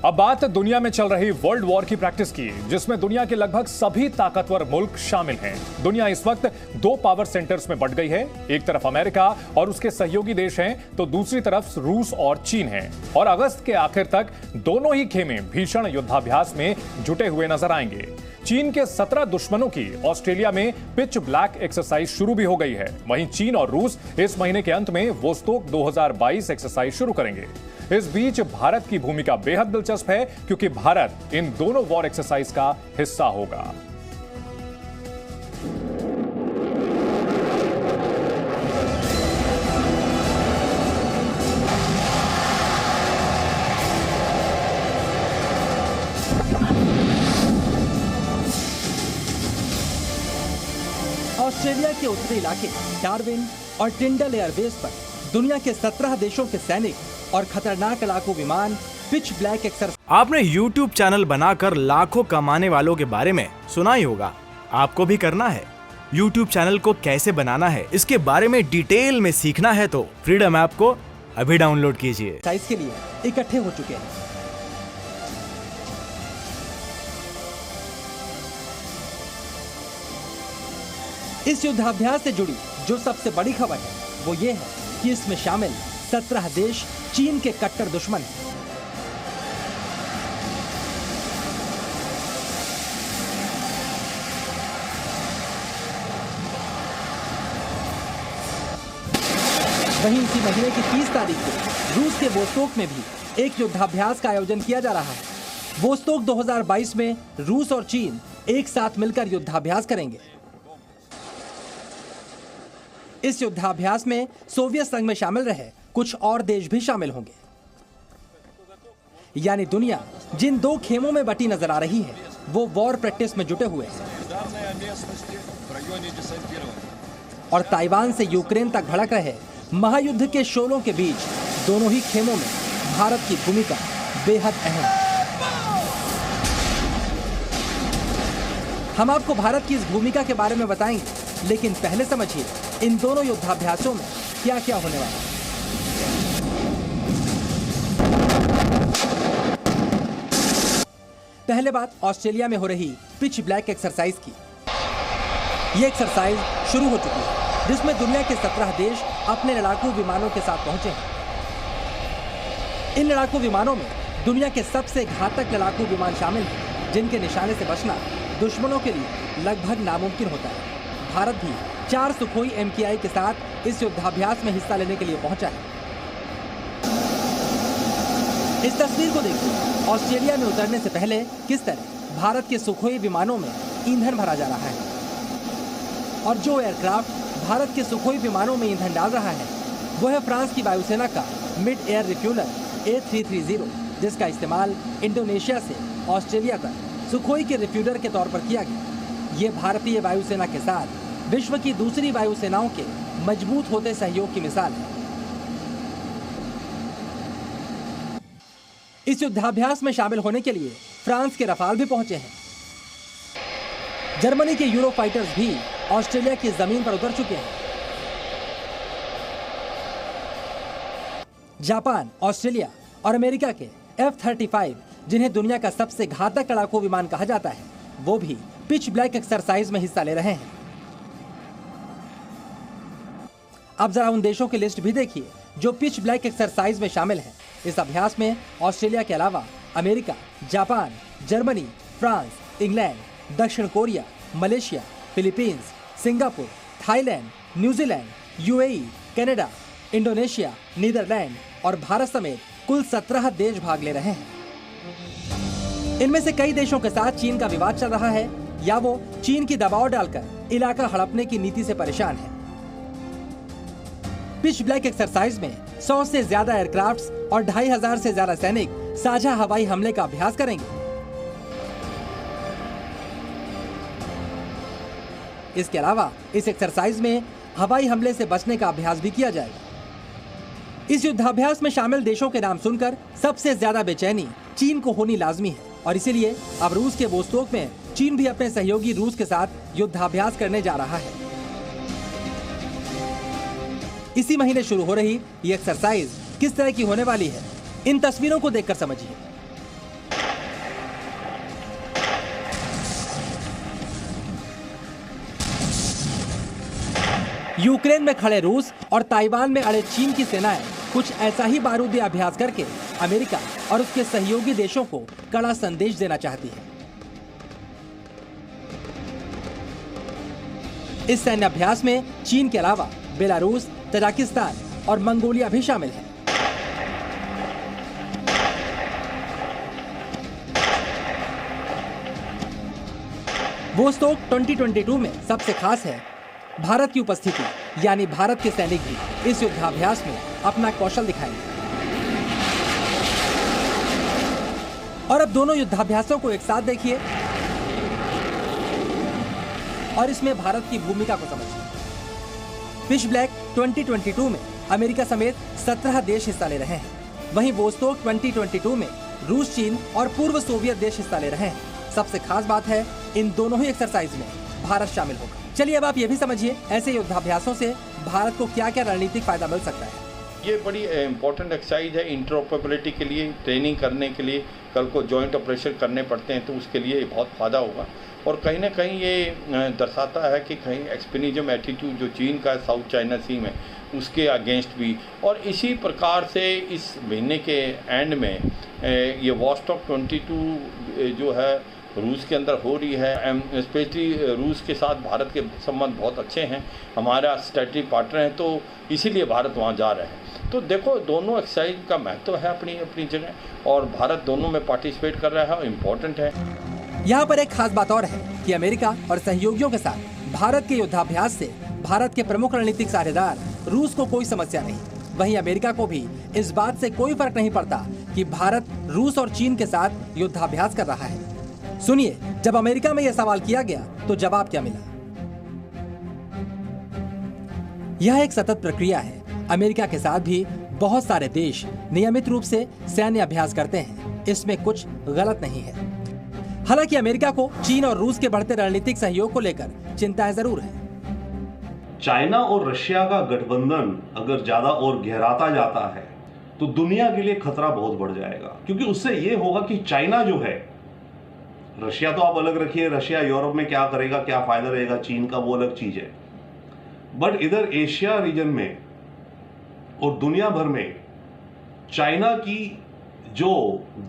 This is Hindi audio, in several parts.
अब बात दुनिया में चल रही वर्ल्ड वॉर की प्रैक्टिस की, जिसमें दुनिया के लगभग सभी ताकतवर मुल्क शामिल हैं। दुनिया इस वक्त दो पावर सेंटर्स में बंट गई है। एक तरफ अमेरिका और उसके सहयोगी देश हैं, तो दूसरी तरफ रूस और चीन है। और अगस्त के आखिर तक दोनों ही खेमे भीषण युद्धाभ्यास में जुटे हुए नजर आएंगे। चीन के 17 दुश्मनों की ऑस्ट्रेलिया में पिच ब्लैक एक्सरसाइज शुरू भी हो गई है। वहीं चीन और रूस इस महीने के अंत में वोस्तोक 2022 एक्सरसाइज शुरू करेंगे। इस बीच भारत की भूमिका बेहद दिलचस्प है, क्योंकि भारत इन दोनों वॉर एक्सरसाइज का हिस्सा होगा। ऑस्ट्रेलिया के उत्तरी इलाके डार्विन और टिंडल एयरबेस पर दुनिया के 17 देशों के सैनिक और खतरनाक लड़ाकू विमान पिच ब्लैक एक्सरसाइज। आपने YouTube चैनल बनाकर लाखों कमाने वालों के बारे में सुना ही होगा। आपको भी करना है। YouTube चैनल को कैसे बनाना है, इसके बारे में डिटेल में सीखना है तो फ्रीडम ऐप को अभी डाउनलोड कीजिए। साइज के लिए इकट्ठे हो चुके हैं। इस युद्धाभ्यास से जुड़ी जो सबसे बड़ी खबर है वो ये है कि इसमें शामिल 17 देश चीन के कट्टर दुश्मन हैं। वहीं इसी महीने की 30 तारीख को रूस के वोस्तोक में भी एक युद्धाभ्यास का आयोजन किया जा रहा है। वोस्तोक 2022 में रूस और चीन एक साथ मिलकर युद्धाभ्यास करेंगे। इस युद्धाभ्यास में सोवियत संघ में शामिल रहे कुछ और देश भी शामिल होंगे। यानी दुनिया जिन दो खेमों में बटी नजर आ रही है वो वॉर प्रैक्टिस में जुटे हुए हैं। और ताइवान से यूक्रेन तक भड़क रहे महायुद्ध के शोलों के बीच दोनों ही खेमों में भारत की भूमिका बेहद अहम है। हम आपको भारत की इस भूमिका के बारे में बताएंगे, लेकिन पहले समझिए इन दोनों युद्धाभ्यासों में क्या क्या होने वाला है। पहले बात ऑस्ट्रेलिया में हो रही पिच ब्लैक एक्सरसाइज की। यह एक्सरसाइज शुरू हो चुकी है, जिसमें दुनिया के 17 देश अपने लड़ाकू विमानों के साथ पहुंचे हैं। इन लड़ाकू विमानों में दुनिया के सबसे घातक लड़ाकू विमान शामिल हैं, जिनके निशाने से बचना दुश्मनों के लिए लगभग नामुमकिन होता है। भारत भी 4 सुखोई MKI के साथ इस युद्धाभ्यास में हिस्सा लेने के लिए पहुंचा है। इस तस्वीर को देखिए। ऑस्ट्रेलिया में उतरने से पहले किस तरह भारत के सुखोई विमानों में ईंधन भरा जा रहा है, और जो एयरक्राफ्ट भारत के सुखोई विमानों में ईंधन डाल रहा है वो है फ्रांस की वायुसेना का मिड एयर रिफ्यूलर A330, जिसका इस्तेमाल इंडोनेशिया से ऑस्ट्रेलिया तक सुखोई के रिफ्यूलर के तौर पर किया गया। ये भारतीय वायुसेना के साथ विश्व की दूसरी वायुसेनाओं के मजबूत होते सहयोग की मिसाल है। इस युद्धाभ्यास में शामिल होने के लिए फ्रांस के रफाल भी पहुंचे हैं। जर्मनी के यूरो फाइटर्स भी ऑस्ट्रेलिया की जमीन पर उतर चुके हैं। जापान, ऑस्ट्रेलिया और अमेरिका के F-35, जिन्हें दुनिया का सबसे घातक लड़ाकू विमान कहा जाता है, वो भी पिच ब्लैक एक्सरसाइज में हिस्सा ले रहे हैं। अब जरा उन देशों की लिस्ट भी देखिए जो पिच ब्लैक एक्सरसाइज में शामिल हैं। इस अभ्यास में ऑस्ट्रेलिया के अलावा America, Japan, Germany, France, England, दक्षिण Korea, Malaysia, Philippines, Singapore, Thailand, New Zealand, UAE, Canada, Indonesia, Netherland और भारत समेत कुल 17 देश भाग ले रहे हैं। इनमें से कई देशों के साथ चीन का विवाद चल रहा है, या वो चीन की दबाव डालकर इलाका हड़पने की नीति से परेशान है। पिच ब्लैक एक्सरसाइज में 100 से ज्यादा एयरक्राफ्ट्स और 2500 से ज्यादा सैनिक साझा हवाई हमले का अभ्यास करेंगे। इसके अलावा इस एक्सरसाइज में हवाई हमले से बचने का अभ्यास भी किया जाएगा। इस युद्धाभ्यास में शामिल देशों के नाम सुनकर सबसे ज्यादा बेचैनी चीन को होनी लाजमी है, और इसीलिए अब रूस के वोस्तोक में चीन भी अपने सहयोगी रूस के साथ युद्धाभ्यास करने जा रहा है। इसी महीने शुरू हो रही ये एक्सरसाइज किस तरह की होने वाली है, इन तस्वीरों को देखकर समझिए। यूक्रेन में खड़े रूस और ताइवान में अड़े चीन की सेनाएं कुछ ऐसा ही बारूदी अभ्यास करके अमेरिका और उसके सहयोगी देशों को कड़ा संदेश देना चाहती है। इस सैन्य अभ्यास में चीन के अलावा बेलारूस, तजाकिस्तान और मंगोलिया भी शामिल है। वोस्टोक 2022 में सबसे खास है भारत की उपस्थिति, यानी भारत के सैनिक भी इस युद्धाभ्यास में अपना कौशल दिखाएंगे। और अब दोनों युद्धाभ्यासों को एक साथ देखिए और इसमें भारत की भूमिका को समझिए। फिश ब्लैक 2022 में अमेरिका समेत 17 देश हिस्सा ले रहे हैं। वहीं वोस्टोक 2022 में रूस, चीन और पूर्व सोवियत देश हिस्सा ले रहे हैं। सबसे खास बात है, इन दोनों ही एक्सरसाइज में भारत शामिल होगा। चलिए अब आप ये भी समझिए ऐसे युद्धाभ्यासों से भारत को क्या क्या रणनीतिक फायदा मिल सकता है। ये बड़ी इंपॉर्टेंट एक्सरसाइज है इंटरऑपरेबिलिटी के लिए, ट्रेनिंग करने के लिए। कल को जॉइंट ऑपरेशन करने पड़ते हैं तो उसके लिए बहुत फ़ायदा होगा। और कहीं ना कहीं ये दर्शाता है कि कहीं एक्सपेनिज्म एटीट्यूड जो चीन का साउथ चाइना सी में, उसके अगेंस्ट भी। और इसी प्रकार से इस महीने के एंड में ये वोस्टॉक 22 जो है रूस के अंदर हो रही है। स्पेशली रूस के साथ भारत के संबंध बहुत अच्छे हैं, हमारा स्ट्रेटेजिक पार्टनर है, तो इसीलिए भारत वहाँ जा रहे हैं। तो देखो दोनों एक्सरसाइज का महत्व है अपनी अपनी जगह, और भारत दोनों में पार्टिसिपेट कर रहा है और इम्पोर्टेंट है। यहाँ पर एक खास बात और है कि अमेरिका और सहयोगियों के साथ भारत के युद्धाभ्यास से भारत के प्रमुख रणनीतिक साझेदार रूस को कोई समस्या नहीं। वहीं अमेरिका को भी इस बात से कोई फर्क नहीं पड़ता कि भारत रूस और चीन के साथ युद्धाभ्यास कर रहा है। सुनिए, जब अमेरिका में यह सवाल किया गया तो जवाब क्या मिला। यह एक सतत प्रक्रिया है। अमेरिका के साथ भी बहुत सारे देश नियमित रूप से सैन्य अभ्यास करते हैं, इसमें कुछ गलत नहीं है। हालांकि अमेरिका को चीन और रूस के बढ़ते रणनीतिक सहयोग को लेकर चिंताएं जरूर है। चाइना और रशिया का गठबंधन अगर ज्यादा और गहराता जाता है तो दुनिया के लिए खतरा बहुत बढ़ जाएगा, क्योंकि उससे यह होगा कि चाइना जो है, रशिया तो आप अलग रखिए, रशिया यूरोप में क्या करेगा, क्या फायदा रहेगा चीन का, वो अलग चीज है। बट इधर एशिया रीजन में और दुनिया भर में चाइना की जो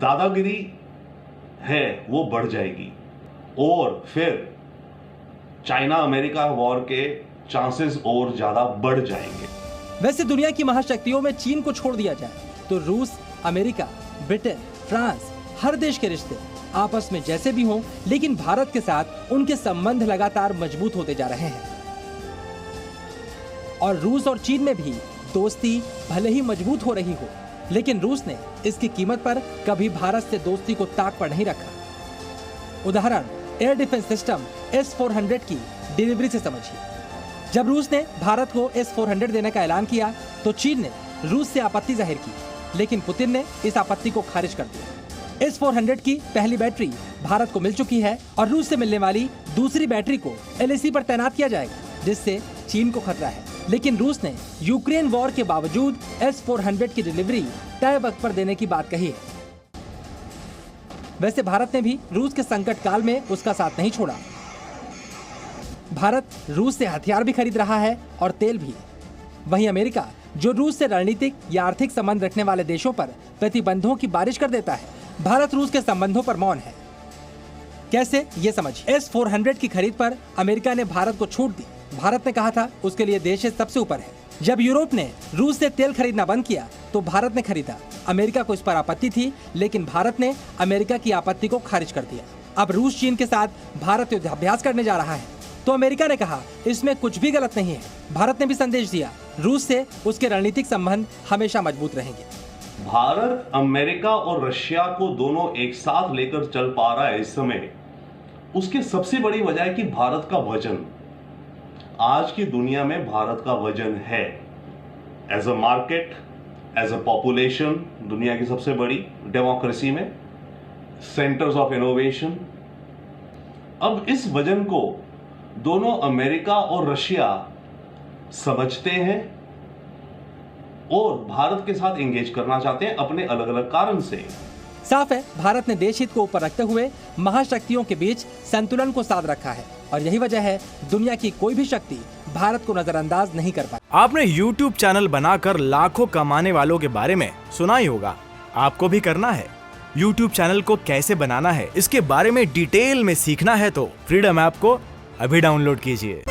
दादागिरी है वो बढ़ जाएगी, और फिर चाइना अमेरिका वॉर के चांसेस और ज्यादा बढ़ जाएंगे। वैसे दुनिया की महाशक्तियों में चीन को छोड़ दिया जाए तो रूस, अमेरिका, ब्रिटेन, फ्रांस, हर देश के रिश्ते आपस में जैसे भी हों, लेकिन भारत के साथ उनके संबंध लगातार मजबूत होते जा रहे हैं। और रूस और चीन में भी दोस्ती भले ही मजबूत हो रही हो, लेकिन रूस ने इसकी कीमत पर कभी भारत से दोस्ती को ताक पर नहीं रखा। उदाहरण एयर डिफेंस सिस्टम S-400 की डिलीवरी से समझिए। जब रूस ने भारत को S-400 देने का ऐलान किया तो चीन ने रूस से आपत्ति जाहिर की, लेकिन पुतिन ने इस आपत्ति को खारिज कर दिया। S-400 की पहली बैटरी भारत को मिल चुकी है और रूस से मिलने वाली दूसरी बैटरी को LAC पर तैनात किया जाएगा, जिससे चीन को खतरा है। लेकिन रूस ने यूक्रेन वॉर के बावजूद S-400 की डिलीवरी तय वक्त पर देने की बात कही है। वैसे भारत ने भी रूस के संकट काल में उसका साथ नहीं छोड़ा। भारत रूस से हथियार भी खरीद रहा है और तेल भी। वहीं अमेरिका, जो रूस से रणनीतिक या आर्थिक संबंध रखने वाले देशों पर प्रतिबंधों की बारिश कर देता है, भारत रूस के संबंधों पर मौन है। कैसे, ये समझिए। S-400 की खरीद पर अमेरिका ने भारत को छूट दी। भारत ने कहा था उसके लिए देश सबसे ऊपर है। जब यूरोप ने रूस से तेल खरीदना बंद किया तो भारत ने खरीदा। अमेरिका को इस पर आपत्ति थी, लेकिन भारत ने अमेरिका की आपत्ति को खारिज कर दिया। अब रूस चीन के साथ भारत युद्धाभ्यास करने जा रहा है तो अमेरिका ने कहा इसमें कुछ भी गलत नहीं है। भारत ने भी संदेश दिया, रूस से उसके रणनीतिक संबंध हमेशा मजबूत रहेंगे। भारत अमेरिका और रशिया को दोनों एक साथ लेकर चल पा रहा है इस समय, उसकी सबसे बड़ी वजह है कि भारत का वजन, आज की दुनिया में भारत का वजन है as a market, as a population, दुनिया की सबसे बड़ी डेमोक्रेसी में, सेंटर्स ऑफ इनोवेशन। अब इस वजन को दोनों अमेरिका और रशिया समझते हैं और भारत के साथ एंगेज करना चाहते हैं अपने अलग अलग कारण से। साफ है, भारत ने देश हित को ऊपर रखते हुए महाशक्तियों के बीच संतुलन को साध रखा है और यही वजह है दुनिया की कोई भी शक्ति भारत को नजरअंदाज नहीं कर पाई। आपने YouTube चैनल बनाकर लाखों कमाने वालों के बारे में सुना ही होगा, आपको भी करना है। YouTube चैनल को कैसे बनाना है इसके बारे में डिटेल में सीखना है तो फ्रीडम ऐप को अभी डाउनलोड कीजिए।